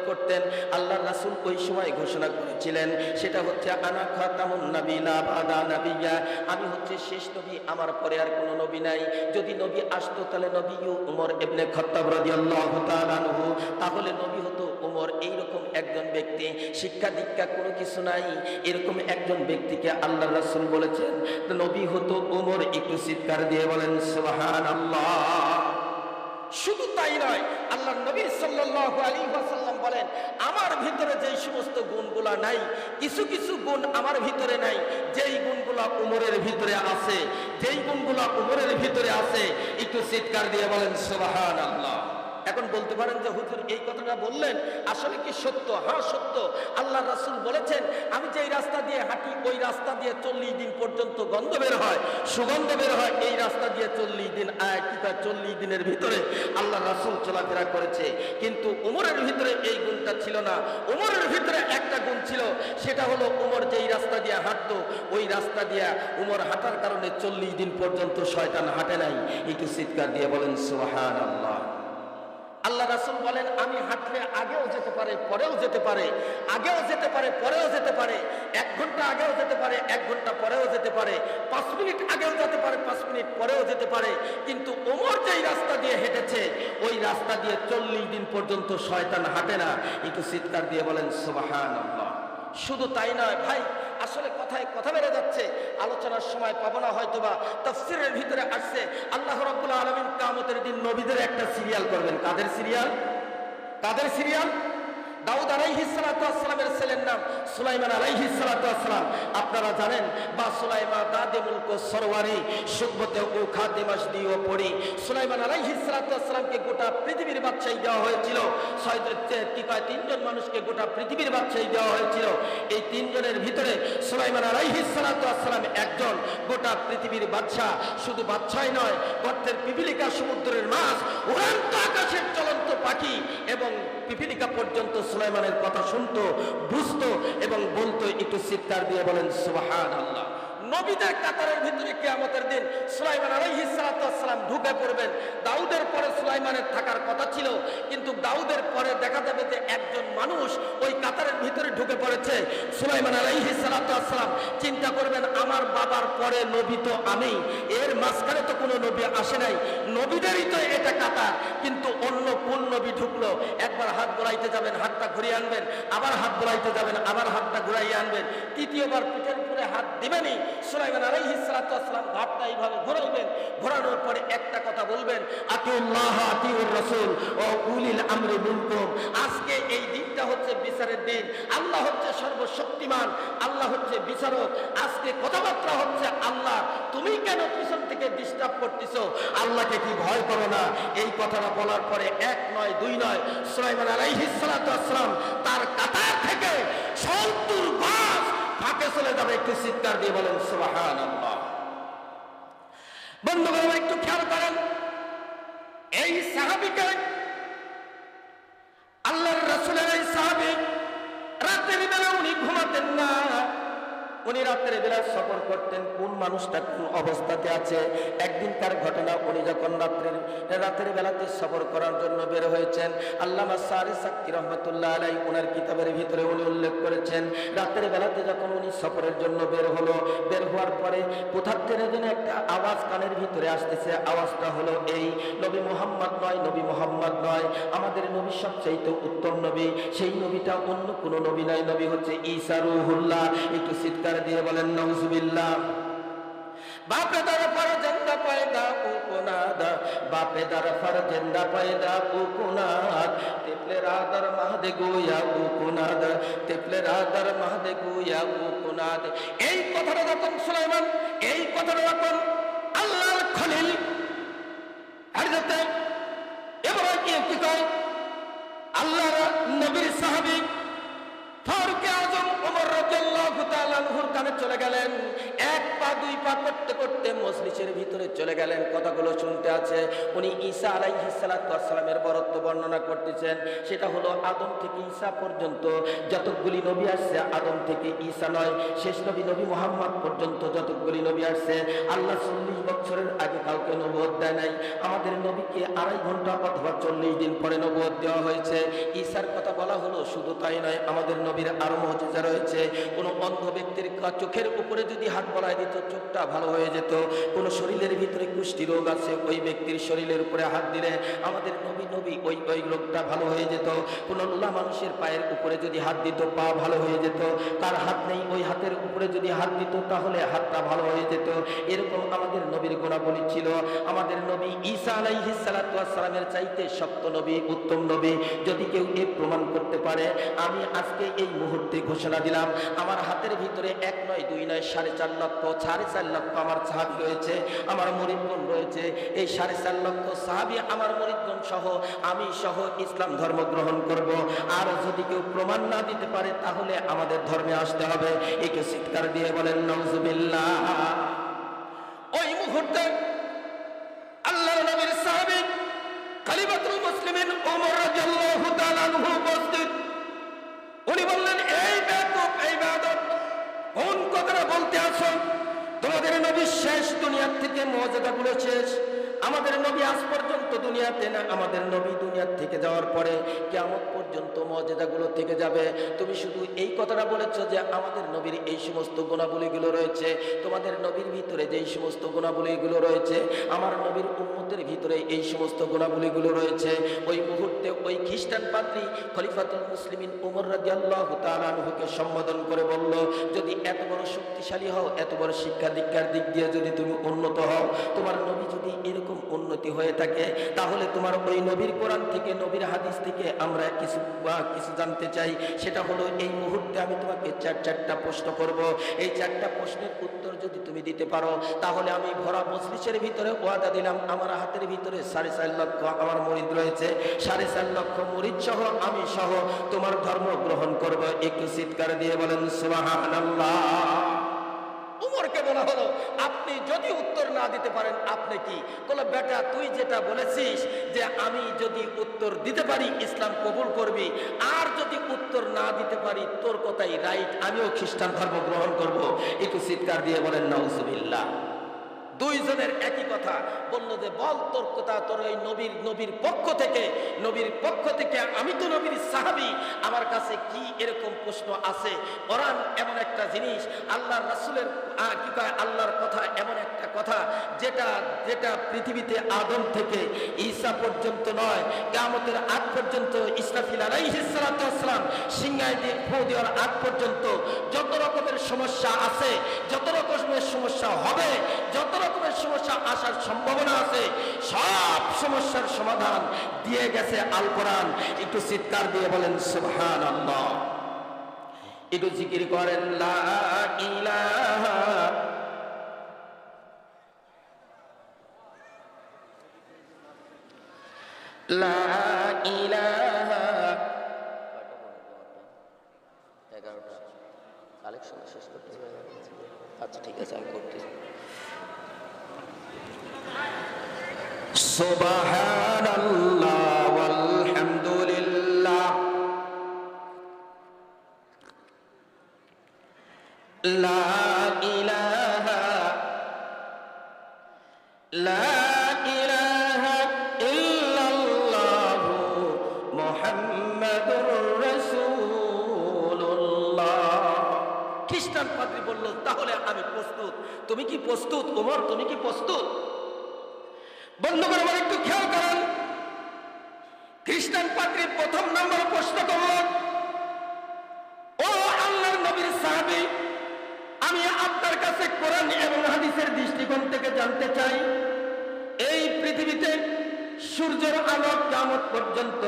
করতেন, আল্লাহর রাসূল ওই সময় ঘোষণা করেছিলেন, সেটা হচ্ছে আনা খাতামুন নবী লা বাদা নবিয়্যা, আমি হচ্ছে শেষ নবী, আমার পরে আর কোনো নবী নাই। যদি নবী আসতো তাহলে নবী ওমর ইবনে খাত্তাব রাদিয়াল্লাহু তাআলা আনহু, তাহলে নবী হতো ওমর। এইরকম একজন ব্যক্তি, শিক্ষা দীক্ষা কোনো কিছু নাই, এরকম একজন ব্যক্তিকে আল্লাহর রাসূল বলেছেন নবী হতো ওমর। একটু চিৎকার দিয়ে বলেন সুবহানাল্লাহ। শুধু তাই নয়, আল্লাহর নবী সাল্লাল্লাহু আলাইহি ওয়াসাল্লাম বলেন, আমার ভিতরে যেই সমস্ত গুণগুলা নাই, কিছু কিছু গুণ আমার ভিতরে নাই, যেই গুণগুলা ওমরের ভিতরে আছে, যেই গুণগুলা ওমরের ভিতরে আছে, একটু চিৎকার দিয়ে বলেন সুবহানাল্লাহ। এখন বলতে পারেন যে হুজুর এই কথাটা বললেন আসলে কি সত্য? হ্যাঁ সত্য। আল্লাহ রাসূল বলেছেন, আমি যেই রাস্তা দিয়ে হাঁটি ওই রাস্তা দিয়ে 40 দিন পর্যন্ত গন্ধ বের হয়, সুগন্ধ বের হয়। এই রাস্তা দিয়ে 40 দিন 40 দিনের ভিতরে আল্লাহ রাসূল চলাফেরা করেছে। কিন্তু ওমরের ভিতরে এই গুণটা ছিল না। ওমরের ভিতরে একটা গুণ ছিল, সেটা হলো ওমর যেই রাস্তা দিয়ে হাঁটতো ওই রাস্তা দিয়ে ওমর হাঁটার কারণে 40 দিন পর্যন্ত শয়তান হাঁটে নাই। একটু চিৎকার দিয়ে বলেন সুবহানাল্লাহ। আল্লাহ রাসূল বলেন, আমি হাঁটলে আগেও যেতে পারে, পরেও যেতে পারে, আগেও যেতে পারে, পরেও যেতে পারে, 1 ঘন্টা আগেও যেতে পারে, 1 ঘন্টা পরেও যেতে পারে, 5 মিনিট আগেও যেতে পারে, 5 মিনিট পরেও যেতে পারে। কিন্তু ওমর যেই রাস্তা দিয়ে হেঁটেছে ওই রাস্তা দিয়ে 40 দিন পর্যন্ত শয়তান হাঁটে না। একটু চিৎকার দিয়ে বলেন সুবহানাল্লাহ। শুধু তাই নয় ভাই, আসলে কথায় কথা বেড়ে যাচ্ছে, আলোচনার সময় পাবো না হয়তোবা। তাফসীরের ভিতরে আসছে, আল্লাহ রাব্বুল আলামিন কিয়ামতের দিন নবীদের একটা সিরিয়াল করবেন। কাদের সিরিয়াল? কাদের সিরিয়াল? দাউদ আলাইহিস সালাতু ওয়াস সালামের ছেলের নাম সুলাইমান আলাইহিস সালাতু ওয়াস সালাম। আপনারা জানেন, বা সুলাইমান দাদে মুলক সরওয়ারি সুবতে ও খাদিমাস দিও পড়ি, সুলাইমান আলাইহিস সালাতু ওয়াস সালামকে গোটা পৃথিবীর বাদশাহী দেওয়া হয়েছিল। 3 জন মানুষকে গোটা পৃথিবীর বাদশাহী দেওয়া হয়েছিল। এই 3 জনের ভিতরে সুলাইমান আলাইহিস সালাতু ওয়াস সালাম একজন, গোটা পৃথিবীর বাদশা। শুধু বাদশাই নয়, গর্তের পিপিলিকা, সমুদ্রের মাছ, উড়ন্ত আকাশের চলন্ত পাখি এবং পিপিলিকা পর্যন্ত সুলাইমানের কথা শুনতো, বুঝতো এবং বলতো। একটু চিৎকার দিয়ে বলেন সুবহানাল্লাহ। নবীদের কাতারের ভিতরে কিয়ামতের দিন সুলাইমান আলাইহিস সালাতু ওয়াস সালাম ঢুকে পড়বেন। দাউদের পরে সুলাইমানের থাকার কথা ছিল, কিন্তু দাউদের পরে দেখা যাবে যে একজন মানুষ ওই কাতারের ভিতরে ঢুকে পড়েছে। সুলাইমান আলাইহিস সালাতু ওয়াস সালাম চিন্তা করবেন, আমার বাবার পরে নবী তো আমি, এর মাঝখানে তো কোনো নবী আসে নাই, নবীদেরই তো এটা কাতার, কিন্তু অন্য কোন নবী ঢুকলো? একবার হাত ঘুরাইতে যাবেন, হাতটা ঘুরিয়ে আনবেন, আবার হাত ঘুরাইতে যাবেন, আবার হাতটা ঘুরাইয়ে আনবেন, তৃতীয়বার পিঠের উপরে হাত দিবেনই। সুলাইমান আলাইহিস সালাতু ওয়াস সালাম ঘাটটা এইভাবে ঘোরাইবেন, ঘোরানোর পরে একটা কথা বলবেন, আতিউল্লাহ আতিউর রাসূল ও উলিল আমরি মিনকুম। আজকে এই দিনটা হচ্ছে বিচারের দিন। আল্লাহ হচ্ছে সর্বশক্তিমান, আল্লাহ হচ্ছে বিচারক। আজকে কথাবার্তা হচ্ছে আল্লাহ, তুমি কেন পিছন থেকে ডিস্টার্ব করতেছো? আল্লাহকে কি ভয় করো না? এই কথাটা বলার পরে 1 নয় 2 নয়, সুলাইমান আলাইহিস সালাতু ওয়াস সালাম তার কাতার থেকে 70 গজ ফাঁকে চলে যাবে। একটু চিৎকার দিয়ে বলেন সুবহানাল্লাহ। বন্ধুগণ একটু খেয়াল করেন, এই সাহাবীকে, আল্লাহর রাসূলের এই সাহাবী, রাতের বেলা উনি ঘুমাতেন না, উনি রাতের বেলা সফর করতেন, কোন মানুষটা কোন অবস্থাতে আছে। একদিনকার ঘটনা, উনি যখন রাতের বেলাতে সফর করার জন্য বের হয়েছেন, আল্লামা সারি সাক্কি রহমতুল্লাহ আলাই ওনার কিতাবের ভিতরে উনি উল্লেখ করেছেন, রাতের বেলাতে যখন উনি সফরের জন্য বের হওয়ার পরে কোথা থেকে যেন একটা আওয়াজ কানের ভিতরে আসতেছে। আওয়াজটা হলো এই, নবী মুহাম্মদ নয়, নবী মুহাম্মদ নয়, আমাদের নবী সবচেয়ে উত্তম নবী, সেই নবীটা অন্য কোনো নবী নয়, নবী হচ্ছে ঈসা রূহুল্লাহ। একটু চিৎকার দিয়ে বলেন নাউজুবিল্লাহ। বাপে দার ফরজেন্দা পয়দা কুকুনাদ, বাপে দার ফরজেন্দা পয়দা কুকুনাদ, তেপলে রাদার মাহদে গুয়া কুকুনাদ, তেপলে রাদার মাহদে গুয়া কুকুনাদ। এই কথাটা যখন সুলাইমান, এই কথাটা যখন আল্লাহর খলিল হযরত ইব্রাহিম কি কয়, আল্লাহর নবীর সাহাবী ফারুক আযম ওমর রাদিয়াল্লাহু তাআলা আনহুর কানে চলে গেলেন। এক পা দুই পা করতে করতে মজলিসের ভিতরে চলে গেলেন, কথাগুলো শুনতে আছে। উনি ঈসা আলাইহিস সালাতু ওয়াস সালামের বরত্ব বর্ণনা করতেছেন। সেটা হলো আদম থেকে ঈসা পর্যন্ত যতগুলি নবী আসছে, আদম থেকে ঈসা নয়, শেষ নবী নবী মুহাম্মদ পর্যন্ত যতগুলি নবী আসছে, আল্লাহ 40 বছরের আগে কাউকে নবুয়ত দেয় নাই। আমাদের নবীকে 2.5 ঘন্টা অথবা 40 দিন পরে নবুয়ত দেওয়া হয়েছে। ঈসার কথা বলা হলো, শুধু তাই নয়, আমাদের নবীর আরো মুজিজা রয়েছে। কোন অন্ধ ব্যক্তির চোখের উপরে যদি হাত বলায় দিত, চোখটা ভালো হয়ে যেত। কোন শরীরের ভিতরে কুষ্টি রোগ আছে, ওই ব্যক্তির শরীরের উপরে হাত দিলে আমাদের নবী ওই রোগটা ভালো হয়ে যেত। কোন লোলা মানুষের পায়ের উপরে যদি হাত দিত, পা ভালো হয়ে যেত। তার হাত নেই, ওই হাতের উপরে যদি হাত দিত, তাহলে হাতটা ভালো হয়ে যেত। এরকম আমাদের নবীর গুণাবলী ছিল। আমাদের নবী ঈসা আলাইহিস সালাতু ওয়াস সালামের চাইতে সত্য নবী, উত্তম নবী। যদি কেউ এ প্রমাণ করতে পারে, আমি আজকে এই মুহূর্তে ঘোষণা দিলাম, আমার হাতের ভিতরে 1 নয় 2 নয় 4.5 লক্ষ, 4.5 লক্ষ আমার সাহাবী রয়েছে, আমার মুরিদগণ রয়েছে। এই 4.5 লক্ষ সাহাবী আমার মুরিদগণ সহ, আমি সহ ইসলাম ধর্ম গ্রহণ করব। আর যদি কেউ প্রমাণ না দিতে পারে, তাহলে আমাদের ধর্মে আসতে হবে। একে চিৎকার দিয়ে বলেন নাউজুবিল্লাহ। ওই মুহূর্তে আল্লাহর নবীর সাহাবী খলিফাতুল মুসলিমিন ওমর রাদিয়াল্লাহু তাআলা আনহু উপস্থিত। উনি বললেন, এই বেয়াকুব, এই বেয়াদব, কোন কথাটা বলতে আসো? তোমাদের নবী শেষ, দুনিয়ার থেকে মর্যাদাগুলো শেষ। আমাদের নবী আজ পর্যন্ত দুনিয়াতে না, আমাদের নবী দুনিয়ার থেকে যাওয়ার পরে কিয়ামত পর্যন্ত মর্যাদাগুলো থেকে যাবে। তুমি শুধু এই কথাটা বলেছো যে আমাদের নবীর এই সমস্ত গুণাবলীগুলো রয়েছে। তোমাদের নবীর ভিতরে যেই সমস্ত গুণাবলীগুলো রয়েছে, আমার নবীর উম্মতের ভিতরে এই সমস্ত গুণাবলীগুলো রয়েছে। ওই মুহূর্তে ওই খ্রিস্টান পাদ্রী খলিফাতুল মুসলিমিন ওমর রাদিয়াল্লাহু তাআলা আনহুকে সম্বোধন করে বলল, যদি এত বড় শক্তিশালী হও, এত বড় শিক্ষা দীক্ষার দিক দিয়ে যদি তুমি উন্নত হও, তোমার নবী যদি এরকম উন্নতি হয়ে থাকে, তাহলে তোমার ওই নবীর কোরআন থেকে, নবীর হাদিস থেকে আমরা কিছু জানতে চাই। সেটা হলো, এই মুহূর্তে আমি তোমাকে 4টা প্রশ্ন করব। এই 4টা প্রশ্নের উত্তর যদি তুমি দিতে পারো, তাহলে আমি ভরা মজলিসের ভিতরে ওয়াদা দিলাম, আমার হাতের ভিতরে 4.5 লক্ষ আমার মুরিদ রয়েছে, 4.5 লক্ষ মুরিদ সহ আমি সহ তোমার ধর্ম গ্রহণ করব। একটু চিৎকার দিয়ে বলেন সুবহানাল্লাহ। উমরকে বলা হলো, আপনি যদি উত্তর না দিতে পারেন, আপনি কি? বলে, বেটা, তুই যেটা বলেছিস যে আমি যদি উত্তর দিতে পারি ইসলাম কবুল করবি, আর যদি উত্তর না দিতে পারি, তোর কথাই রাইট, আমিও খ্রিস্টান ধর্ম গ্রহণ করব। একটু চিৎকার দিয়ে বলেন নাউজুবিল্লাহ। দুইজনের একই কথা বললো যে, বল তোর কথা, তোর এই নবীর পক্ষ থেকে আমি তো নবীর সাহাবী, আমার কাছে কি এরকম প্রশ্ন আছে? কোরআন এমন একটা জিনিস, আল্লাহর রাসূলের আল্লাহর কথা এমন একটা কথা, যেটা পৃথিবীতে আদম থেকে ঈসা পর্যন্ত নয়, কিয়ামতের আগ পর্যন্ত, ইসরাফিল আলাইহিস সালাতু ওয়াস সালাম সিংহায় দিয়ে ফু দেওয়ার আগ পর্যন্ত যত রকমের সমস্যা আছে, যত রকমের সমস্যা হবে, যত রকমের সমস্যা আসার সম্ভাবনা আছে, সব সমস্যার সমাধান দিয়ে গেছে আল কোরআন। একটু চিৎকার দিয়ে বলেন সুবহানাল্লাহ। একটু জিকির করেন লা ইলাহা লা ইলাহা। 11টা কালেকশন শেষ করতে হবে। আচ্ছা ঠিক আছে, আমি করতেছি। সুবহানাল্লাহ ওয়ালহামদুলিল্লাহ লা ইলাহা লা ইলাহা ইল্লাল্লাহু মুহাম্মাদুর রাসূলুল্লাহ। খ্রিস্টান পাদ্রী বলল, তাহলে আমি প্রস্তুত। তুমি কি প্রস্তুত ওমর? তুমি কি প্রস্তুত? বন্ধুগণ, আমার একটু খেয়াল করেন। খ্রিস্টান পাদ্রী প্রথম নম্বর প্রশ্ন করল, ও আল্লাহর নবীর সাহাবী, আমি আপনার কাছে কোরআন এবং হাদিসের দৃষ্টিকোণ থেকে জানতে চাই, এই পৃথিবীতে সূর্যের আলো কিয়ামত পর্যন্ত,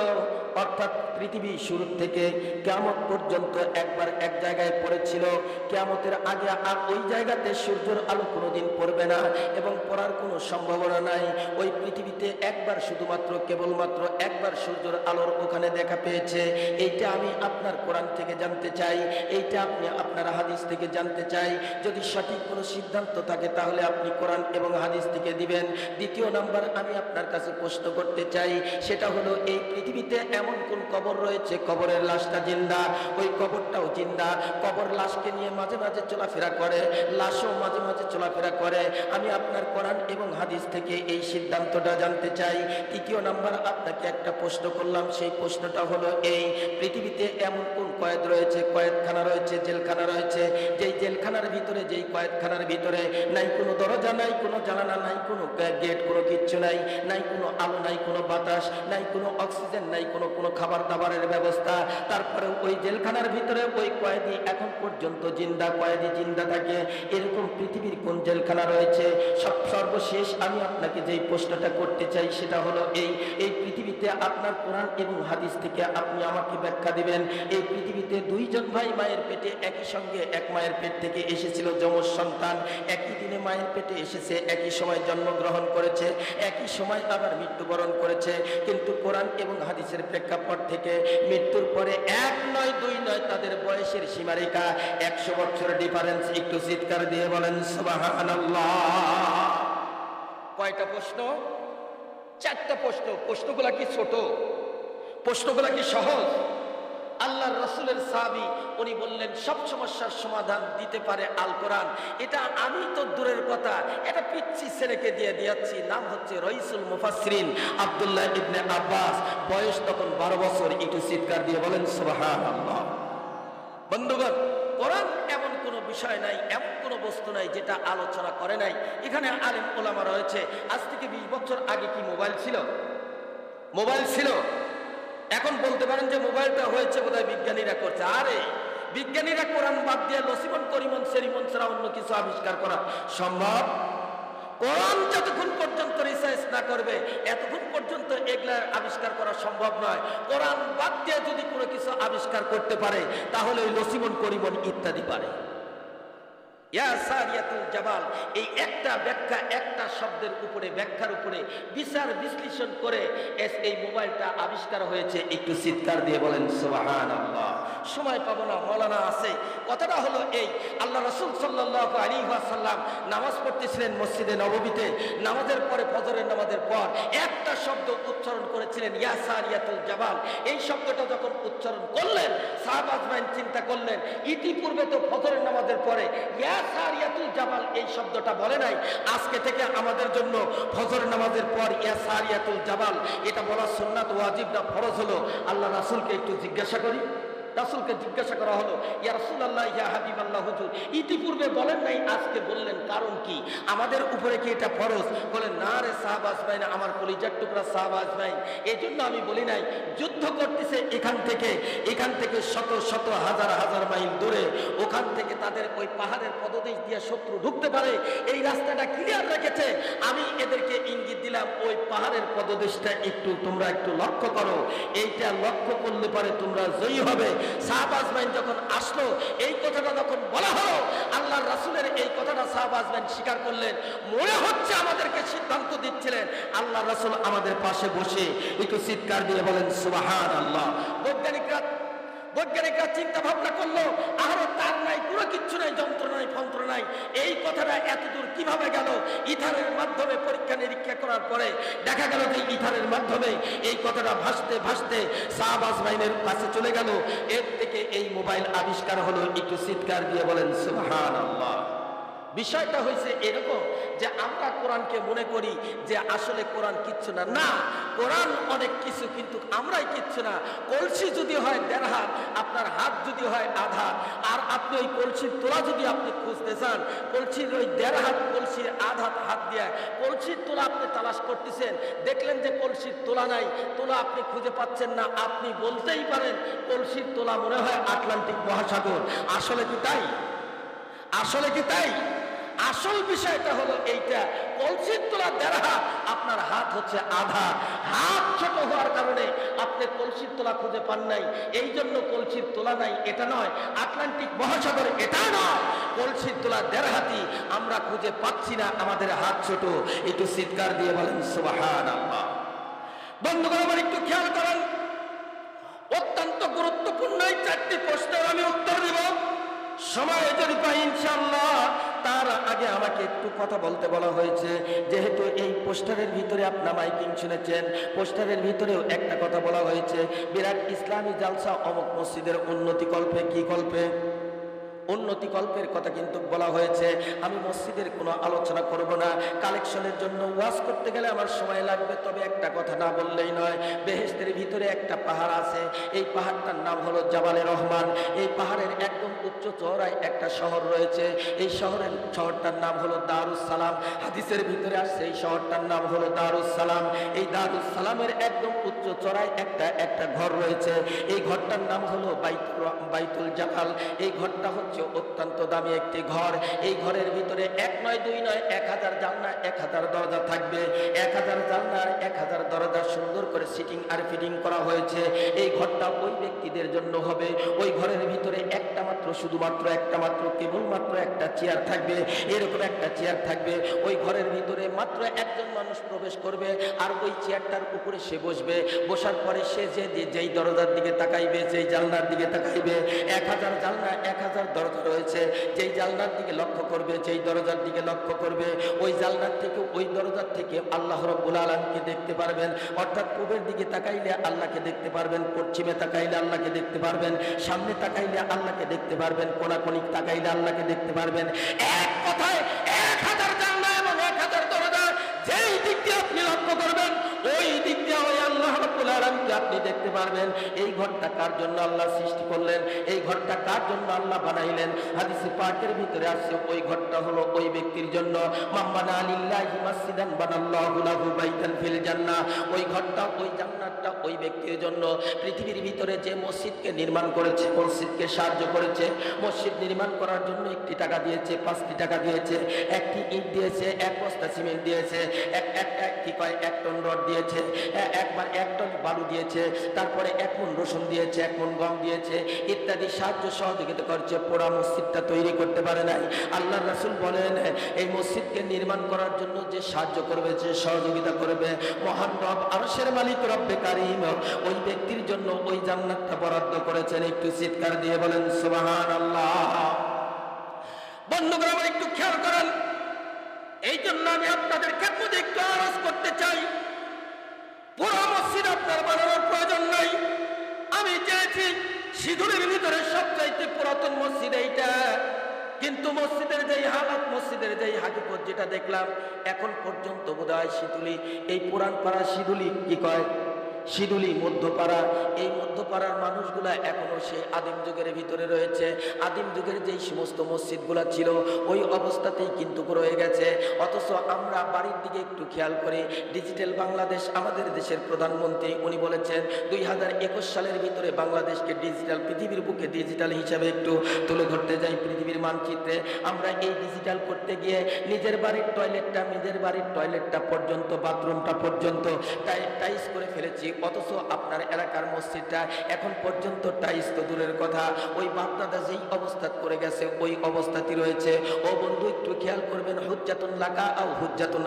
অর্থাৎ পৃথিবী শুরু থেকে কিয়ামত পর্যন্ত একবার এক জায়গায় পড়েছিল। কিয়ামতের আগে আর ওই জায়গাতে সূর্যের আলো কোনোদিন পড়বে না এবং পড়ার কোনো সম্ভাবনা নাই। ওই পৃথিবীতে একবার শুধুমাত্র কেবলমাত্র একবার সূর্যের আলোর ওখানে দেখা পেয়েছে। এইটা আমি আপনার কোরআন থেকে জানতে চাই, এইটা আপনি আপনার হাদিস থেকে জানতে চাই। যদি সঠিক কোনো সিদ্ধান্ত থাকে তাহলে আপনি কোরআন এবং হাদিস থেকে দিবেন। দ্বিতীয় নাম্বার আমি আপনার কাছে প্রশ্ন করতে চাই, সেটা হলো এই পৃথিবীতে এমন কোন কবর রয়েছে, কবরের লাশটা জিন্দা, ওই কবরটাও জিন্দা। কবর লাশকে নিয়ে মাঝে মাঝে চলাফেরা করে, লাশও মাঝে মাঝে চলাফেরা করে। আমি আপনার কোরআন এবং হাদিস থেকে এই সিদ্ধান্তটা জানতে চাই। তৃতীয় নাম্বার আপনাকে একটা প্রশ্ন করলাম, সেই প্রশ্নটা হলো এই, পৃথিবীতে এমন কোন কয়েদ রয়েছে, কয়েদখানা রয়েছে, জেলখানা রয়েছে, যেই জেলখানার ভিতরে, যেই কয়েদখানার ভিতরে নাই কোনো দরজা, নাই কোনো জানালা, নাই কোনো গেট, কোনো কিচ্ছু নাই, নাই কোনো আলো, নাই কোনো বাতাস, নাই কোনো অক্সিজেন, নাই কোনো খাবার দাবারের ব্যবস্থা। তারপরে ওই জেলখানার ভিতরে ওই কয়েদি এখন পর্যন্ত জিন্দা, কয়েদি জিন্দা থাকে। এরকম পৃথিবীর কোন জেলখানা রয়েছে? সর্বশেষ আমি আপনাকে যেই প্রশ্নটা করতে চাই সেটা হলো এই পৃথিবীতে আপনার কোরআন এবং হাদিস থেকে আপনি আমাকে ব্যাখ্যা দিবেন, এই পৃথিবীতে দুইজন ভাই মায়ের পেটে একই সঙ্গে এক মায়ের পেট থেকে এসেছিল, যমজ সন্তান, একই দিনে মায়ের পেটে এসেছে, একই সময় জন্মগ্রহণ করেছে, একই সময় আবার মৃত্যুবরণ করেছে, কিন্তু কোরআন এবং হাদিসের প্রেক্ষাপট থেকে মৃত্যুর পরে 1 নয় 2 নয়, তাদের বয়সের সীমারেখা 100 বছর ডিফারেন্স। একটু চিৎকার দিয়ে বলেন সুবহানাল্লাহ। কয়টা প্রশ্ন? 4টা প্রশ্ন। প্রশ্নগুলা কি ছোট? প্রশ্নগুলা কি সহজ? আল্লাহর রাসূলের সাহাবী উনি বললেন সব সমস্যার সমাধান দিতে পারে আল কোরআন। এটা আমি তো দূরের কথা, এটা পিচ্ছি ছেলেকে দিয়ে দিয়েছি, নাম হচ্ছে রাইসুল মুফাসসিরিন আব্দুল্লাহ ইবনে আব্বাস, বয়স তখন 12 বছর। একটু চিৎকার দিয়ে বলেন সুবহানাল্লাহ। বন্ধুগণ, কোরআন এমন কোনো বিষয় নাই, এমন কোনো বস্তু নাই যেটা আলোচনা করে নাই। এখানে আলেম ওলামা রয়েছে। আজ থেকে 20 বছর আগে কি মোবাইল ছিল? মোবাইল ছিল। এখন বলতে পারেন যে মোবাইলটা হয়েছে বোধহয় বিজ্ঞানীরা করছে। আরে বিজ্ঞানীরা কোরআন বাদ দিয়ে লসিমন করিমন সেরিমন ছাড়া অন্য কিছু আবিষ্কার করা সম্ভব? কোরআন যতক্ষণ পর্যন্ত রিসার্চ না করবে এতক্ষণ পর্যন্ত এগুলা আবিষ্কার করা সম্ভব নয়। কোরআন বাদ দিয়ে যদি কোনো কিছু আবিষ্কার করতে পারে তাহলে ওই লসিমন করিমন ইত্যাদি পারে। ইয়া সারিয়াতুল জাবাল, এই একটা ব্যাখ্যা, একটা শব্দের উপরে, ব্যাখ্যার উপরে বিচার বিশ্লেষণ করে এই মোবাইলটা আবিষ্কার হয়েছে। একটু চিৎকার দিয়ে বলেন সুবহানাল্লাহ। সময় পাবো না, মৌলানা আছে। কথাটা হলো এই, আল্লাহ রাসূল সাল্লাল্লাহু আলাইহি ওয়াসাল্লাম নামাজ পড়তেছিলেন মসজিদে নববীতে। নামাজের পরে, ফজরের নামাজের পর একটা শব্দ উচ্চারণ করেছিলেন, ইয়া সারিয়াতুল জাবাল। এই শব্দটা যখন উচ্চারণ করলেন, সাহাবা আজমাইন চিন্তা করলেন, ইতিপূর্বে তো ফজরের নামাজের পরে ইয়া সারিয়াতুল জাবাল এই শব্দটা বলে নাই, আজকে থেকে আমাদের জন্য ফজর নামাজের পর ইয়া সারিয়াতুল জাবাল এটা বলা সুন্নাত, ওয়াজিব না ফরজ হলো? আল্লাহ রাসূলকে একটু জিজ্ঞাসা করি। রাসূলকে জিজ্ঞাসা করা হলো, ইয়া রাসূলুল্লাহ, ইয়া হাবিবাল্লাহ, হুজুর ইতিপূর্বে বলেন নাই, আজকে বললেন, কারণ কি? আমাদের উপরে কি এটা ফরজ? বলেন, না রে সাহাবা আজমাইন, আমার কলিজার টুকরা সাহাবা আজমাইন, এই জন্য আমি বলি নাই। যুদ্ধ করতেছে এখান থেকে শত শত হাজার হাজার মাইল দূরে, ওখান থেকে তাদের ওই পাহাড়ের পদদেশ দিয়ে শত্রু ঢুকতে পারে, এই রাস্তাটা ক্লিয়ার রেখেছে। আমি এদেরকে ইঙ্গিত দিলাম, ওই পাহাড়ের পদদেশটা তোমরা একটু লক্ষ্য করো, এইটা লক্ষ্য করলে পারে তোমরা জয়ী হবে। সাহাবা আজমাইন যখন আসলো, এই কথাটা যখন বলা হলো, আল্লাহর রাসূলের এই কথাটা সাহাবা আজমাইন স্বীকার করলেন। মনে হচ্ছে আমাদেরকে সিদ্ধান্ত দিচ্ছিলেন। আল্লাহর রাসূল আমাদের পাশে বসে একটু চিৎকার দিয়ে বলেন সুবহানাল্লাহ। বৈজ্ঞানিকরা চিন্তা ভাবনা করলো, আরে তার নাই, কোনো কিচ্ছু নাই, যন্ত্র নাই, ফন্ত্র নাই, এই কথাটা এতদূর কিভাবে গেল? ইথারের মাধ্যমে পরীক্ষা নিরীক্ষা করার পরে দেখা গেল যে ইথারের মাধ্যমে এই কথাটা ভাসতে ভাসতে শাহবাজ মাইনের কাছে চলে গেল। এর থেকে এই মোবাইল আবিষ্কার হলো। একটু চিৎকার দিয়ে বলেন সুবহানাল্লাহ। বিষয়টা হয়েছে এরকম যে আমরা কোরআনকে মনে করি যে আসলে কোরআন কিচ্ছু না। না, কোরআন অনেক কিছু, কিন্তু আমরাই কিচ্ছু না। কলসি যদি হয় 1.5 হাত, আপনার হাত যদি হয় আধা, আর আপনি ওই কলসির তোলা যদি আপনি খুঁজতে চান, কলসির ওই 1.5 হাত, কলসির আধা হাত দিয়ে কলসির তোলা আপনি তালাশ করতেছেন, দেখলেন যে কলসির তোলা নাই, তোলা আপনি খুঁজে পাচ্ছেন না, আপনি বলতেই পারেন কলসির তোলা মনে হয় আটলান্টিক মহাসাগর। আসলে কি তাই? আসলে কি তাই? আসল বিষয়টা হলো এইটা, কলসির তোলা 1.5 হাত, আপনার হাত হচ্ছে আধা। হাত ছোট হওয়ার কারণে আপনি কলসির তোলা খুঁজে পান নাই, এই জন্য কলসির তোলা নাই এটা নয়। আটলান্টিক মহাসাগর এটা নয়, কলসির তোলা 1.5 হাতই আমরা খুঁজে পাচ্ছি না, আমাদের হাত ছোট। একটু চিৎকার দিয়ে বলেন সুবহানাল্লাহ। বন্ধুগণ আমার একটু খেয়াল করেন, অত্যন্ত গুরুত্বপূর্ণ এই 4টি প্রশ্নের আমি উত্তর দেব। সময় যদি পাই ইনশাআল্লাহ, তার আগে আমাকে একটু কথা বলতে বলা হয়েছে। যেহেতু এই পোস্টারের ভিতরে আপনার মাইকিং শুনেছেন, পোস্টারের ভিতরেও একটা কথা বলা হয়েছে, বিরাট ইসলামী জালসা অমুক মসজিদের উন্নতি কল্পে। কি কল্পে? উন্নতি কল্পের কথা কিন্তু বলা হয়েছে। আমি মসজিদের কোনো আলোচনা করব না, কালেকশনের জন্য ওয়াজ করতে গেলে আমার সময় লাগবে। তবে একটা কথা না বললেই নয়, বেহেশতের ভিতরে একটা পাহাড় আছে, এই পাহাড়টার নাম হলো জাবালে রহমান। এই পাহাড়ের একদম উচ্চ চওড়ায় একটা শহর রয়েছে, এই শহরটার নাম হলো দারুস সালাম। হাদিসের ভিতরে আসছে এই শহরটার নাম হলো দারুস সালাম। এই দারুস সালামের একদম উচ্চ চওড়ায় একটা ঘর রয়েছে, এই ঘরটার নাম হলো বাইতুল জালাল। এই ঘরটা অত্যন্ত দামি একটি ঘর। এই ঘরের ভিতরে 1 নয় 2 নয় 1000 জানলা, 1000 দরজা থাকবে। 1000 জানলা আর 1000 দরজা সুন্দর করে সিটিং আর ফিটিং করা হয়েছে। এই ঘরটা ওই ব্যক্তিদের জন্য হবে। ওই ঘরের ভিতরে শুধুমাত্র একটা মাত্র কেবলমাত্র একটা চেয়ার থাকবে, এরকম একটা চেয়ার থাকবে। ওই ঘরের ভিতরে মাত্র একজন মানুষ প্রবেশ করবে, আর ওই চেয়ারটার উপরে সে বসবে। বসার পরে সে যেই দরজার দিকে তাকাইবে, যেই জানলার দিকে তাকাইবে, 1000 জানলা 1000 দরজা রয়েছে, যেই জানলার দিকে লক্ষ্য করবে, যেই দরজার দিকে লক্ষ্য করবে, ওই জানলার থেকে ওই দরজার থেকে আল্লাহ রাব্বুল আলামিনকে দেখতে পারবেন। অর্থাৎ পূবের দিকে তাকাইলে আল্লাহকে দেখতে পারবেন, পশ্চিমে তাকাইলে আল্লাহকে দেখতে পারবেন, সামনে তাকাইলে আল্লাহকে দেখতে পারবেন, কোনাকুনি তাকাইলে আল্লাহকে দেখতে পারবেন। এক কথায় 1000 জানলা এবং 1000 দরজা, যেই দিক দিয়ে আপনি লক্ষ্য করবেন ওই দিক দিয়ে ওই আল্লাহ রাব্বুল আলামিনকে আপনি দেখতে পারবেন। এই ঘরটা কার জন্য আল্লাহ সৃষ্টি করলেন? এই ঘরটা কার জন্য আল্লাহ বানাইলেন? হাদিসে পাকের ভিতরে আসছে ওই ঘরটা হলো ওই ব্যক্তির জন্য, মাম্মানা লিল্লাহি মাসজিদান বানাল্লাহু লাহু বাইতান ফিল জান্নাহ। ওই ঘরটা, ওই জান্নাতটা ওই ব্যক্তির জন্য। পৃথিবীর ভিতরে যে মসজিদকে নির্মাণ করেছে, মসজিদকে সাহায্য করেছে, মসজিদ নির্মাণ করার জন্য 1টি টাকা দিয়েছে, 5টি টাকা দিয়েছে, 1টি ইট দিয়েছে, 1 বস্তা সিমেন্ট দিয়েছে, 1 টন রড দিয়েছে, 1 টন বালু দিয়েছে, তারপরে 1 মণ রসুন দিয়েছে, 1 মণ গম দিয়েছে, ইত্যাদি সাহায্য সহযোগিতা করছে। পুরা মসজিদটা তৈরি করতে পারে নাই। আল্লাহর রাসূল বলেন, এই মসজিদকে নির্মাণ করার জন্য যে সাহায্য করবে, যে সহযোগিতা করবে, মহান রব আরশের মালিক রব্বে কারীম ওই ব্যক্তির জন্য ওই জান্নাতটা বরাদ্দ করেছেন। একটু চিৎকার দিয়ে বলেন সুবহানাল্লাহ। বন্ধুগণ আমার একটু খেয়াল করেন, এই জন্য আমি আপনাদের খেদমতে একটু আরজ করতে চাই, পুরো মসজিদ আপনার বানানোর প্রয়োজন নাই। আমি চেয়েছি সিধুরের ভিতরে সবচাইতে পুরাতন মসজিদ এইটা, কিন্তু মসজিদের যেই হালাত, মসজিদের যেই হাকিকত যেটা দেখলাম, এখন পর্যন্ত বোধহয় সিধুলি, এই পুরান পাড়া সিধুলি কি কয়, শিডুলি মধ্যপাড়া, এই মধ্যপাড়ার মানুষগুলা এখনো সেই আদিম যুগের ভিতরে রয়েছে। আদিম যুগের যেই সমস্ত মসজিদগুলা ছিল ওই অবস্থাতেই কিন্তু রয়ে গেছে। অথচ আমরা বাড়ির দিকে একটু খেয়াল করি, ডিজিটাল বাংলাদেশ আমাদের দেশের প্রধানমন্ত্রী উনি বলেছেন 2021 সালের ভিতরে বাংলাদেশকে ডিজিটাল, পৃথিবীর বুকে ডিজিটাল হিসাবে একটু তুলে ধরতে যাই পৃথিবীর মানচিত্রে। আমরা এই ডিজিটাল করতে গিয়ে নিজের বাড়ির টয়লেটটা পর্যন্ত, বাথরুমটা পর্যন্ত টাইস করে ফেলেছি। অথচ আপনার এলাকার মসজিদটা এখন পর্যন্ত টাইস তো দূরের কথা, ওই বাপদাদা যেই অবস্থা করে গেছে ওই অবস্থাতেই রয়েছে। ও বন্ধু একটু খেয়াল করবেন, হুজ্জাতুন লাকা আও হুজ্জাতুন